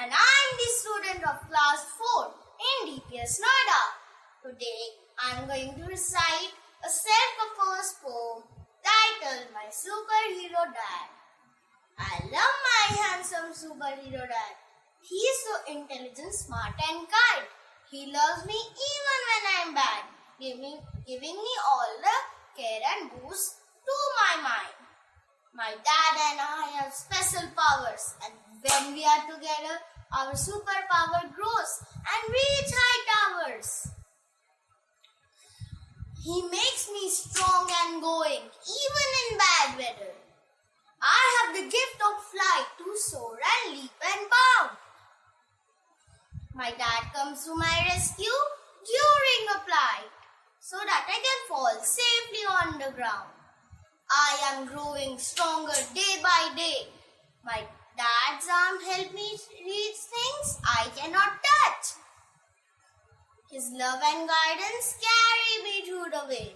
and I am the student of class 4 in D.P.S. Noida. Today I am going to recite a self-composed poem titled My Superhero Dad. I love my handsome superhero dad. He is so intelligent, smart and kind. He loves me even when I am bad, giving me all the care and boost to my mind. My dad and I have special powers, and when we are together, our superpower grows and reach high towers. He makes me strong and going, even in bad weather. I have the gift of flight to soar and leap and bound. My dad comes to my rescue during a flight so that I can fall safely on the ground. I am growing stronger day by day. My dad's arm helps me reach things I cannot touch. His love and guidance carry me through the way,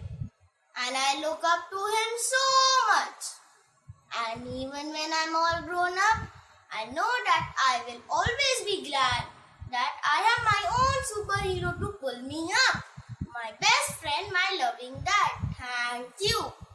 and I look up to him so much. And even when I'm all grown up, I know that I will always be glad that I have my own superhero to pull me up. My best friend, my loving dad. Thank you.